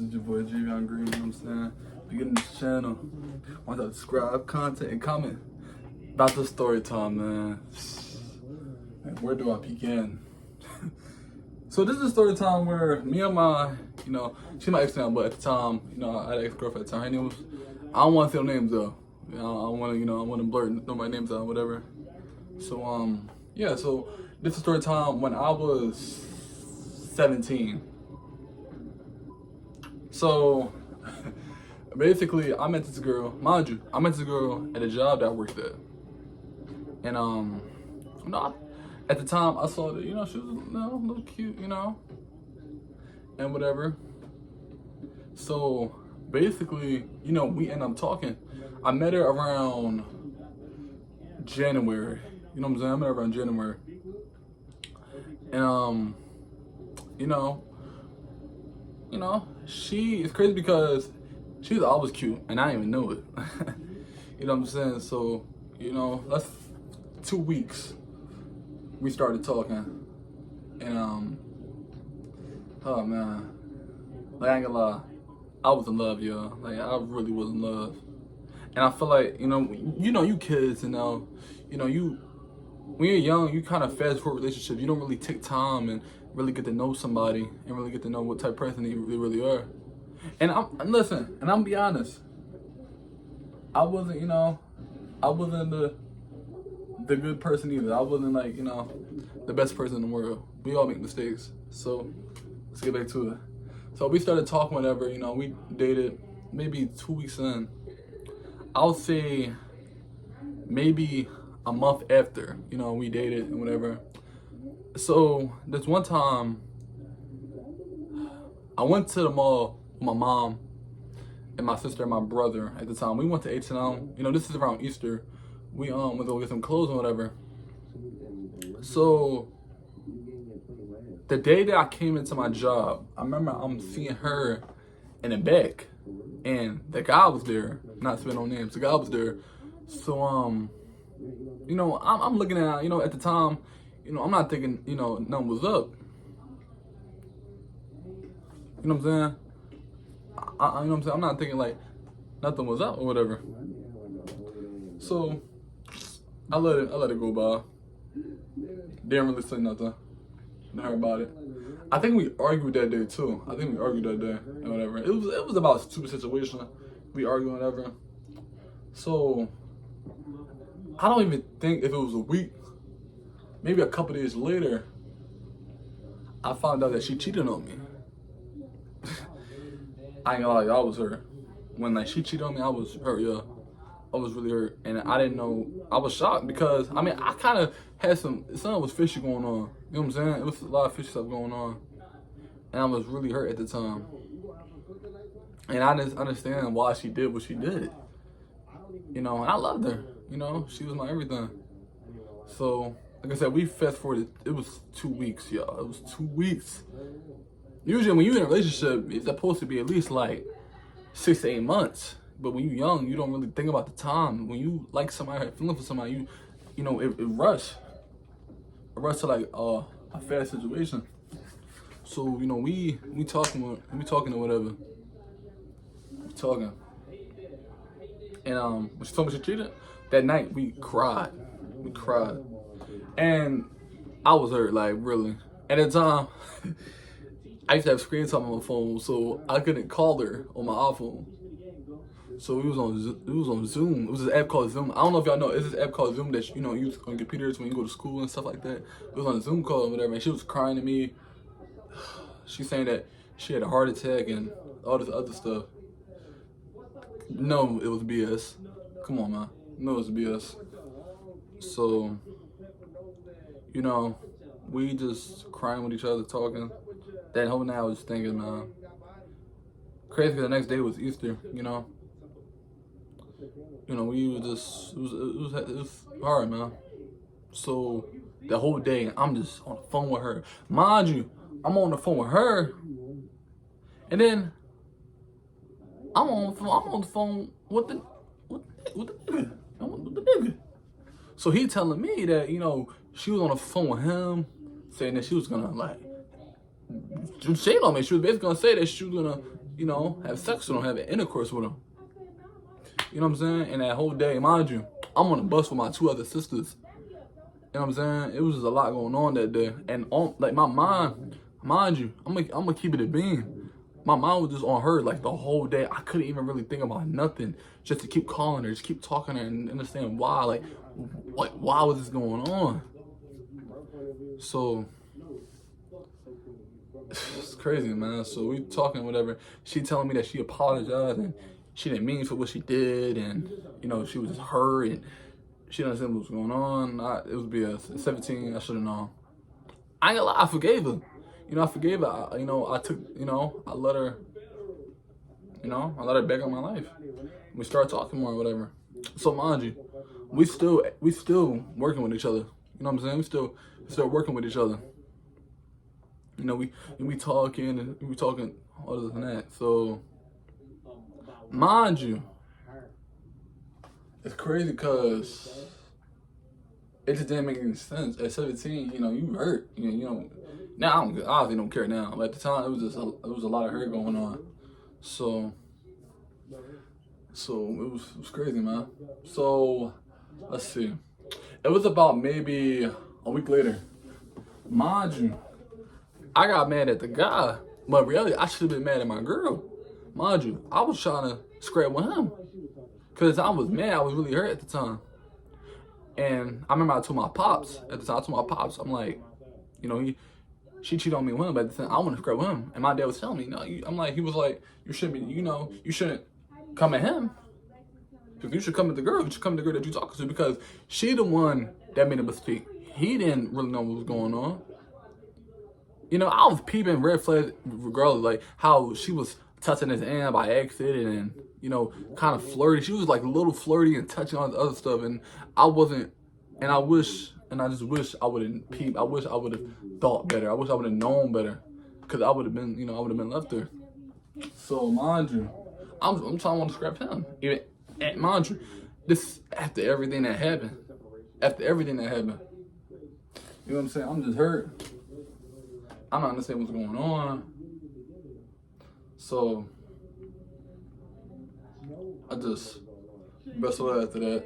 is your boy J.V. Green, you know what I'm saying? If you get in this channel, want to subscribe, content, and comment about the story time, man. And where do I begin? So this is a story time where me and my, she's my ex now, but at the time, I had an ex-girlfriend at the time. Her name was, I don't want to say no names though. I don't want to, I want to blurt my names out, whatever. So, yeah, so this is a story time when I was 17. So, basically, I met this girl, mind you, I met this girl at a job that I worked at. And, at the time, I saw that, she was, a little cute, and whatever. So, basically, we ended up talking. I met her around January. You know what I'm saying? I met her around January. And, she is crazy because she was always cute, and I didn't even know it. You know what I'm saying? So, that's 2 weeks. We started talking, and oh man, like I ain't gonna lie, I was in love, y'all. Like I really was in love, and I feel like you kids, when you're young, you kind of fast forward relationships. You don't really take time and really get to know somebody and really get to know what type of person they really are. And I'm gonna be honest, I wasn't the good person either. I wasn't like, the best person in the world. We all make mistakes. So let's get back to it. So we started talking, whatever, we dated maybe 2 weeks in. I'll say maybe a month after, we dated and whatever. So this one time I went to the mall with my mom and my sister and my brother at the time. We went to H&M. This is around Easter. We went to go get some clothes and whatever. So the day that I came into my job, I remember I'm seeing her in the back, and the guy was there. Not spelling no names. The guy was there. So I'm looking at, at the time, I'm not thinking, nothing was up. You know what I'm saying? I'm not thinking like nothing was up or whatever. So I let it go by. Didn't really say nothing to her about it. I think we argued that day too. And whatever. It was about a stupid situation. We argued and whatever. So I don't even think if it was a week, maybe a couple days later, I found out that she cheated on me. I ain't gonna lie, I was hurt. When she cheated on me, I was hurt, yeah. I was really hurt, and I didn't know. I was shocked because I kind of had something was fishy going on. You know what I'm saying? It was a lot of fishy stuff going on, and I was really hurt at the time. And I didn't understand why she did what she did. And I loved her. She was my everything. So, like I said, we fast forwarded. It was 2 weeks, y'all. It was 2 weeks. Usually, when you're in a relationship, it's supposed to be at least like 6 to 8 months. But when you're young, you don't really think about the time. When you like somebody, have feeling for somebody, it rush. It rush to like a fast situation. So we talking or whatever. We talking, and when she told me she cheated, that night we cried, and I was hurt, like really. At the time, I used to have screen time on my phone, so I couldn't call her on my iPhone. So it was on Zoom. It was this app called Zoom. I don't know if y'all know. It's this app called Zoom that you use on computers when you go to school and stuff like that. It was on a Zoom call and whatever. And she was crying to me. She's saying that she had a heart attack and all this other stuff. No, it was BS. Come on, man. No, it was BS. So, we just crying with each other, talking. That whole night I was thinking, man. Crazy because the next day was Easter, we were just, it was hard, man. So, the whole day, I'm just on the phone with her. Mind you, I'm on the phone with her, and then I'm on the phone with the nigga. So he telling me that, she was on the phone with him, saying that she was gonna, like, shade on me. She was basically gonna say that she was gonna, you know, have sex with him, have intercourse with him. You know what I'm saying? And that whole day, mind you, I'm on the bus with my 2 other sisters. You know what I'm saying? It was just a lot going on that day. And on, like, my mind you, I'm gonna keep it a beam. My mind was just on her like the whole day. I couldn't even really think about nothing. Just to keep calling her, just keep talking to her and understand why. Like why was this going on? So it's crazy, man. So we talking, whatever. She telling me that she apologized and she didn't mean for what she did, and you know, she was just hurt and she didn't understand what was going on. It was BS. At 17, I should have known. I ain't gonna lie, I forgave her. You know, I forgave her. I took, I let her, I let her back in my life. We started talking more or whatever. So mind you, we still working with each other. You know what I'm saying? We still working with each other. You know, we talking and we talking other than that. So mind you, it's crazy because it just didn't make any sense. At 17, you hurt. Now I obviously don't care now. But at the time, it was a lot of hurt going on. So it was crazy, man. So let's see. It was about maybe a week later. Mind you, I got mad at the guy, but really I should have been mad at my girl. Mind you, I was trying to scrap with him because I was mad. I was really hurt at the time. And I remember I told my pops at the time. I told my pops, I'm like, she cheated on me with him, but at the time I want to scrap with him. And my dad was telling me, no, he was like, you shouldn't be, you shouldn't come at him. You should come at the girl. You should come at the girl that you talking to because she the one that made a mistake. He didn't really know what was going on. I was peeping red flags regardless, like how she was touching his hand by accident and, kind of flirty. She was like a little flirty and touching on other stuff. And I wasn't, and I just wish I would have peeped. I wish I would have thought better. I wish I would have known better because I would have been, I would have been left there. So mind you, I'm trying to scrap him. Even, and mind you, this after everything that happened. After everything that happened. You know what I'm saying? I'm just hurt. I'm not understanding what's going on. So I just wrestled after that,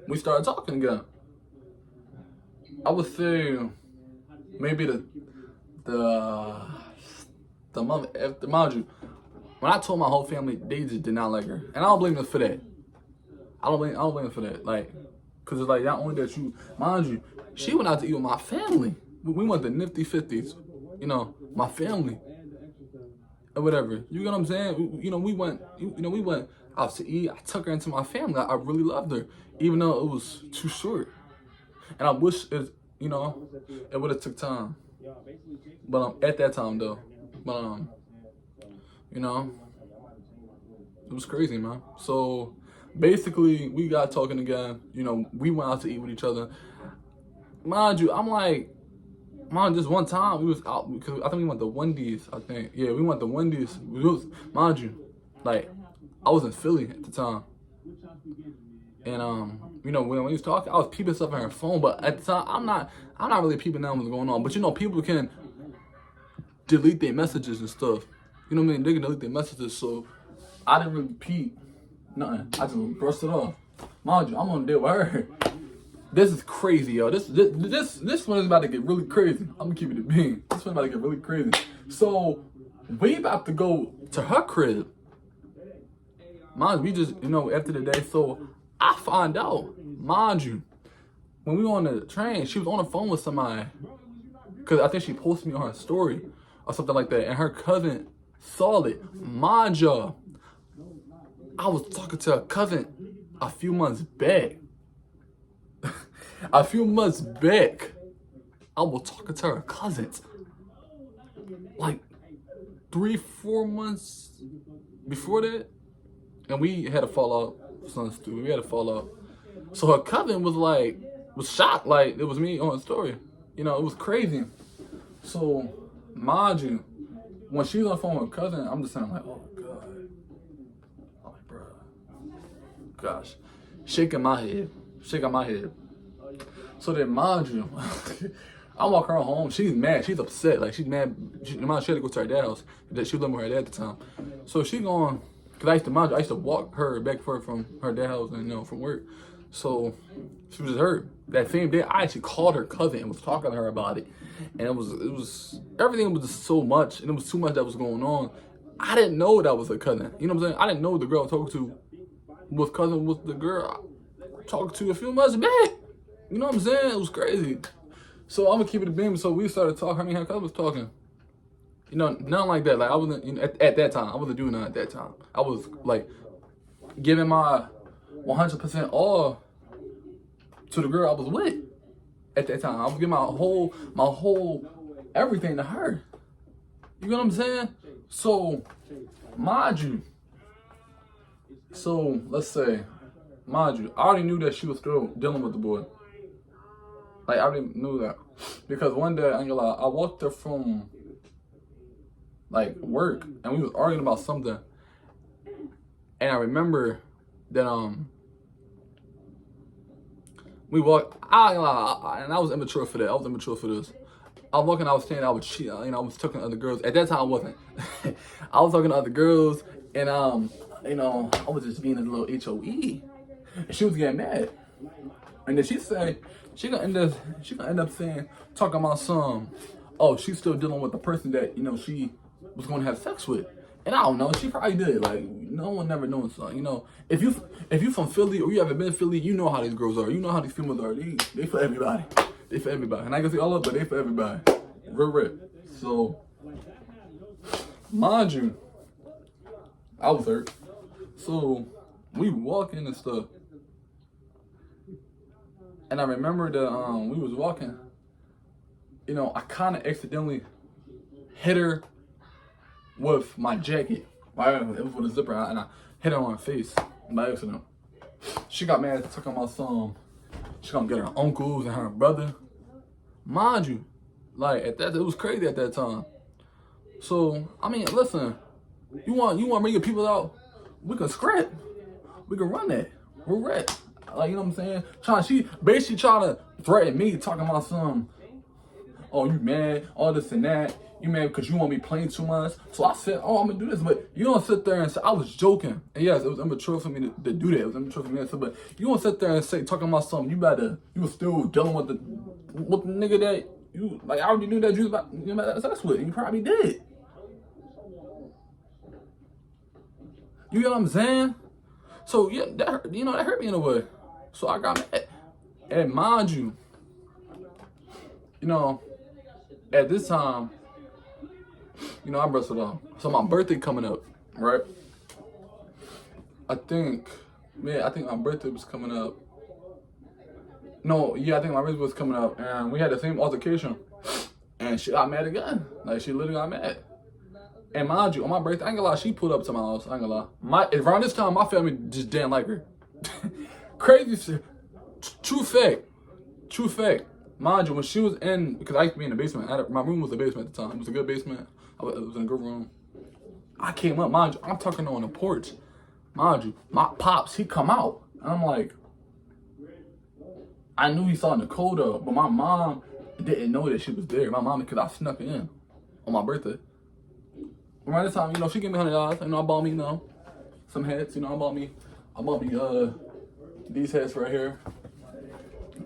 we started talking again. I would say maybe the mother after, mind you, when I told my whole family, they just did not like her. And I don't blame them for that. I don't blame them for that. Like, cause it's like not only that mind you, she went out to eat with my family. We went to Nifty 50s, my family. Or whatever. You know what I'm saying? We went out to eat. I took her into my family. I really loved her. Even though it was too short. And I wish it would have took time. But at that time though. But it was crazy, man. So basically we got talking again. We went out to eat with each other. Mind you, I'm like, just one time we was out because I think we went to Wendy's. I think, yeah, we went to Wendy's. Mind you, like I was in Philly at the time, and when we was talking, I was peeping stuff on her phone. But at the time, I'm not really peeping down what's going on. But people can delete their messages and stuff. You know what I mean? They can delete their messages. So I didn't really peep nothing. I just brushed it off. Mind you, I'm on a date with her. This is crazy, yo. This one is about to get really crazy. I'm gonna keep it a bean. This one about to get really crazy. So we about to go to her crib. Mind you, we just, after the day. So I find out, mind you, when we were on the train, she was on the phone with somebody. Cause I think she posted me on her story or something like that. And her cousin saw it. Mind you, I was talking to her cousin a few months back. A few months back, I was talking to her cousins. Like 3-4 months before that. And we had a fallout. We had a fallout. So her cousin was shocked. Like, it was me on the story. It was crazy. So, mind you, when she was on the phone with her cousin, I'm just saying, like, oh, God. I'm like, bro. Gosh. Shaking my head. So then, mind you, I walk her home. She's mad. She's upset. Like, she's mad. She had to go to her dad's house. She was living with her dad at the time. So she going, because I used to walk her back and forth from her dad's house and, from work. So she was hurt. That same day, I actually called her cousin and was talking to her about it. And everything was just so much. And it was too much that was going on. I didn't know that was a cousin. You know what I'm saying? I didn't know the girl I talked to was cousin with the girl I talked to a few months back. You know what I'm saying? It was crazy. So I'm gonna keep it a beam. So we started talking. Her cousin was talking. Nothing like that. Like, I wasn't, at that time, I wasn't doing that at that time. I was like giving my 100% all to the girl I was with at that time. I was giving my whole everything to her. You know what I'm saying? So, mind you, let's say, I already knew that she was still dealing with the boy. Like, I already knew that. Because one day, I walked her from, like, work, and we was arguing about something. And I remember that, we walked, and I was immature for that. I was immature for this. I was walking, I was saying I would cheat. I was talking to other girls. At that time, I wasn't. I was talking to other girls, and I was just being a little HOE. And she was getting mad. And then she said she gonna end up saying, talking about she's still dealing with the person that she was gonna have sex with. And I don't know, she probably did. Like, no one never knows. If you from Philly or you haven't been to Philly, you know how these girls are. You know how these females are. They for everybody. They for everybody. And I can say all of it, but they for everybody. Real. So, mind you, I was hurt. So, we walking and stuff. And I remember that we was walking. I kind of accidentally hit her with my jacket. Right? It was with a zipper, and I hit her on her face by accident. She got mad, talking about she gonna get her uncles and her brother. Mind you, like, at that, it was crazy at that time. So, listen, you want to bring your people out? We can scrap. We can run that. We're red. Like, you know what I'm saying? She basically trying to threaten me, talking about you mad, all this and that. You mad because you want me playing too much. So I said, I'm going to do this. But you don't sit there and say, I was joking. And yes, it was immature for me to do that. It was immature for me to say, but you don't sit there and say, talking about something, you were still dealing with the nigga that you, like, I already knew that you was about to have sex with. You probably did. You get what I'm saying? So, yeah, that hurt me in a way. So I got mad. And mind you, at this time, I brushed it off. So my birthday coming up, right? I think my birthday was coming up. No, yeah, I think my birthday was coming up, and we had the same altercation. And she got mad again. Like, she literally got mad. And mind you, on my birthday, I ain't gonna lie, she pulled up to my house. I ain't gonna lie. Around this time, my family just didn't like her. Crazy shit. True fact. Mind you, when she was because I used to be in the basement. My room was the basement at the time. It was a good basement. It was in a good room. I came up, mind you, I'm talking on the porch. Mind you, my pops, he come out. And I'm like, I knew he saw Nicole though, but my mom didn't know that she was there. My mom, because I snuck her in on my birthday. Around this time, she gave me $100. I bought me, some hats. I bought me these hats right here.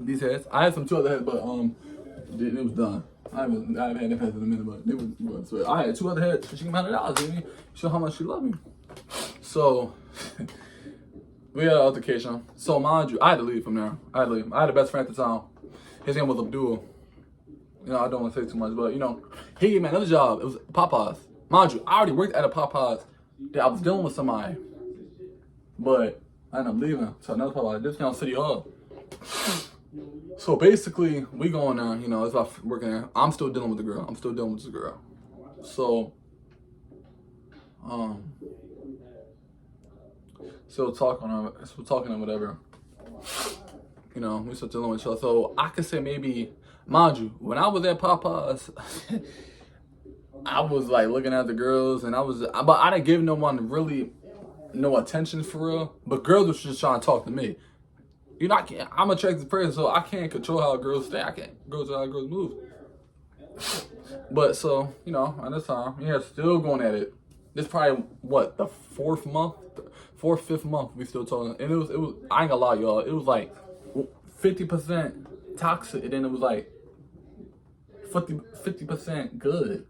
These hats. I had two other hats, but it was done. I haven't had them hats in a minute, but they was. So I had two other hats. She gave me $100. Show how much she loved me. So we had an altercation. So mind you, I had to leave from there. I had a best friend at the time. His name was Abdul. I don't want to say too much, but he gave me another job. It was Popeyes. Mind you, I already worked at a Popeyes that I was dealing with somebody, but I ended up leaving to another Popeyes, Discount City Hall. So basically, we going there, as I working there. I'm still dealing with the girl. So, still talking or whatever. We still dealing with each other. So I could say maybe, mind you, when I was at Popeyes, I was like looking at the girls, and but I didn't give no one really no attention for real. But girls was just trying to talk to me. I'm an attractive person, so I can't control how girls stay. I can't control how girls move. But so, you know, at this time, yeah, still going at it. This probably what, the fourth, fifth month we still talking. And it was I ain't gonna lie, y'all, it was like 50% toxic, and then it was like 50% good.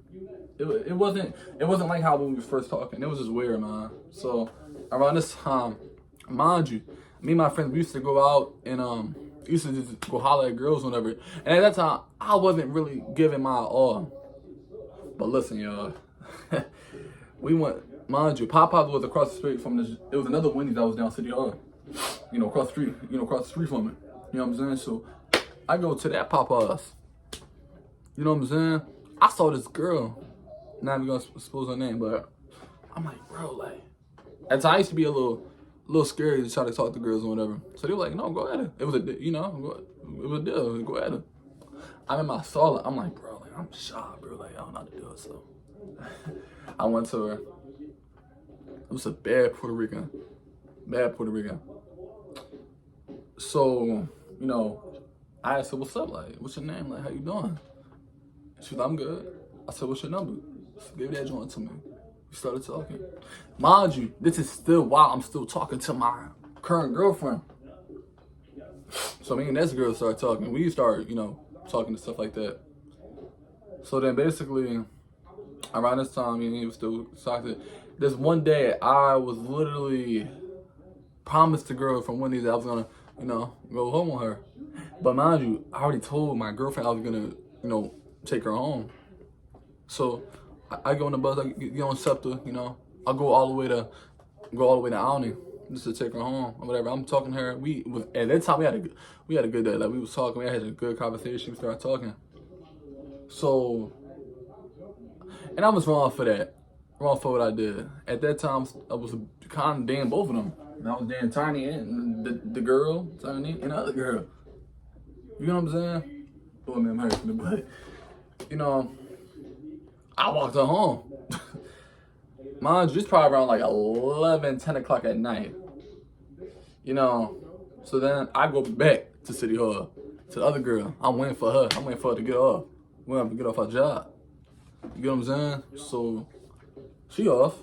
It wasn't like how when we was first talking. It was just weird, man. So around this time, mind you, me and my friends, we used to go out and used to just go holler at girls whenever. And at that time, I wasn't really giving my all. But listen, y'all, we went, mind you, Popeyes was across the street from this. It was another Wendy's that was down City Hall. You know, across the street. You know, across the street from it. You know what I'm saying? So I go to that Popeyes. You know what I'm saying? I saw this girl. Not even gonna expose her name, but I'm like, bro, like, at times I used to be a little scary to try to talk to girls or whatever. So they were like, no, go at her. It was a, you know, it was a deal. Go at her. I remember I saw her. I'm like, bro, like, I'm shy, bro. Like, I don't know how to do it. So I went to her. It was a bad Puerto Rican. So, you know, I asked her, what's up? Like, what's your name? Like, how you doing? She was like, I'm good. I said, what's your number? She gave that joint to me. We started talking. Mind you, this is still while I'm still talking to my current girlfriend. So me and this girl started talking. We started, you know, talking and stuff like that. So then basically, around this time, me and he was still talking. This one day, I was literally promised the girl from Wendy's that I was gonna, you know, go home with her. But mind you, I already told my girlfriend I was gonna, you know, take her home. So I go on the bus, I get on SEPTA, you know, I'll go all the way to Alney just to take her home or whatever. I'm talking to her. At that time we had a good day. Like, we was talking, we had a good conversation. We started talking. So, and I was wrong for that. Wrong for what I did. At that time, I was kind of dating both of them. And I was dating Tiny and the girl, Tiny, and the other girl. You know what I'm saying? Oh man, I'm hurting, but you know, I walked her home. Mind you, it's probably around like 11, 10 o'clock at night. You know, so then I go back to City Hall, to the other girl. I'm waiting for her. I'm waiting for her to get off. We're going to get off her job. You get what I'm saying? So, she off.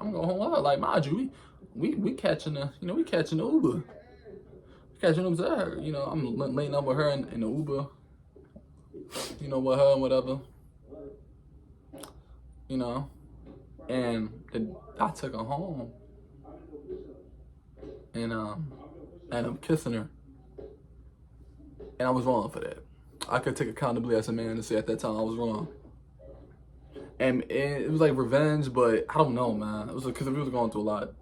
I'm going home with her. Like, mind you, we catching the, you know, we catching the Uber. Catching them to her. You know, I'm laying up with her in the Uber. You know, with her and whatever. You know, and I took her home, and I'm kissing her, and I was wrong for that. I could take accountability as a man and say at that time I was wrong, and it was like revenge, but I don't know, man. It was because we was going through a lot.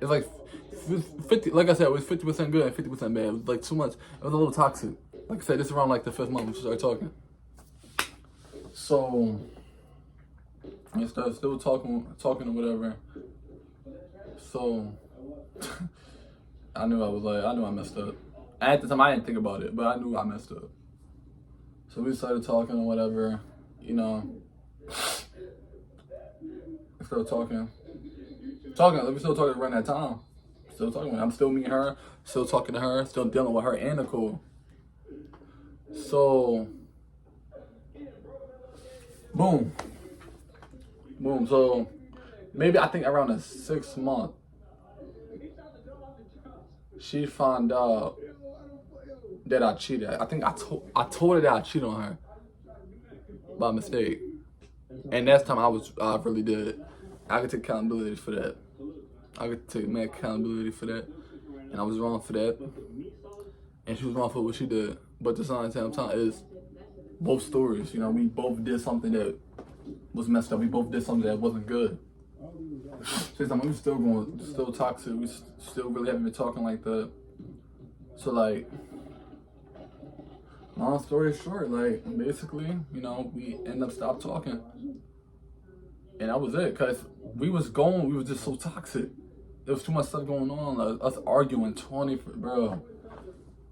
It's like 50, like I said, it was 50% good and 50% bad. It was like too much. It was a little toxic. Like I said, this is around like the 5th month we started talking. So I started still talking or whatever. So I knew I messed up. At the time I didn't think about it, but I knew I messed up. So we started talking or whatever, you know. We started talking. We still talking around that time. Still talking. I'm still meeting her, still talking to her, still dealing with her and Nicole. So boom. So maybe I think around the 6th month, she found out that I cheated. I think I told her that I cheated on her by mistake, and that's time I really did. I could take accountability for that. I could take accountability for that, and I was wrong for that, and she was wrong for what she did. But at the same time is both stories. You know, we both did something that was messed up. We both did something that wasn't good. So we were still toxic. We still really haven't been talking like that. So like, long story short, like basically, you know, we end up stopped talking, and that was it. Cause we was just so toxic. There was too much stuff going on. Like, us arguing 20, bro.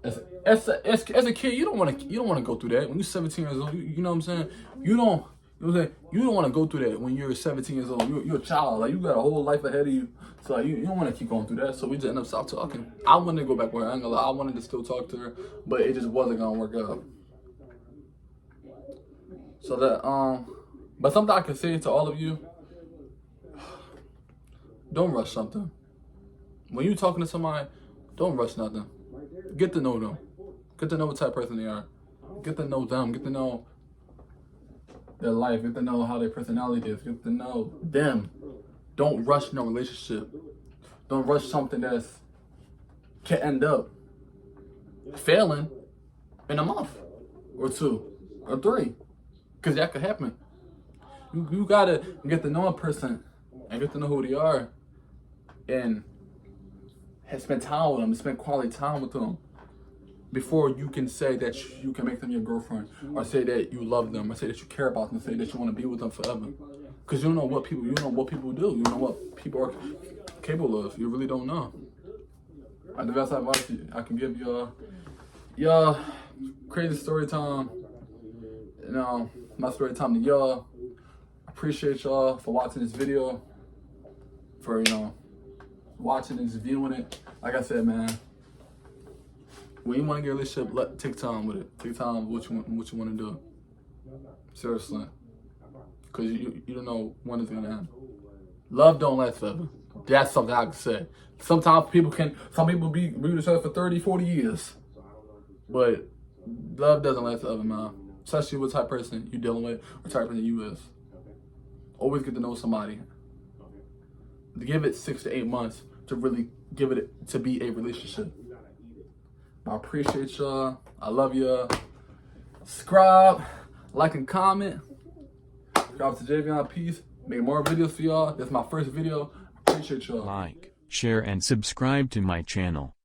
As a kid, you don't want to go through that when you're 17 years old. You know what I'm saying? You don't want to go through that when you're 17 years old. You're a child. Like, you got a whole life ahead of you. So like, you don't want to keep going through that. So we just end up stop talking. I wanted to go back with her. I ain't gonna lie. I wanted to still talk to her, but it just wasn't gonna work out. So that but something I can say to all of you: don't rush something. When you're talking to somebody, don't rush nothing. Get to know them. Get to know what type of person they are. Get to know them. Get to know their life. Get to know how their personality is. Get to know them. Don't rush no relationship. Don't rush something that's can end up failing in a month or 2 or 3, because that could happen. You gotta get to know a person and get to know who they are, and spend time with them, spend quality time with them before you can say that you can make them your girlfriend, or say that you love them, or say that you care about them, say that you want to be with them forever. Because you don't know what people, do. You know what people are capable of. You really don't know. The best advice I can give y'all, crazy story time. You know, my story time to y'all. Appreciate y'all for watching this video, for watching this, viewing it. Like I said, man, when you want to get a relationship, take time with it. Take time with what you want to do. Seriously, because you don't know when it's gonna end. Love don't last forever. That's something I can say. Sometimes some people be with each other for 30, 40 years, but love doesn't last forever, man. Especially what type of person you dealing with, what type of person you is. Always get to know somebody. Give it 6 to 8 months to really give it to be a relationship. I appreciate y'all. I love y'all. Subscribe, like, and comment. Subscribe to Javion Peace. Make more videos for y'all. That's my first video. I appreciate y'all. Like, share, and subscribe to my channel.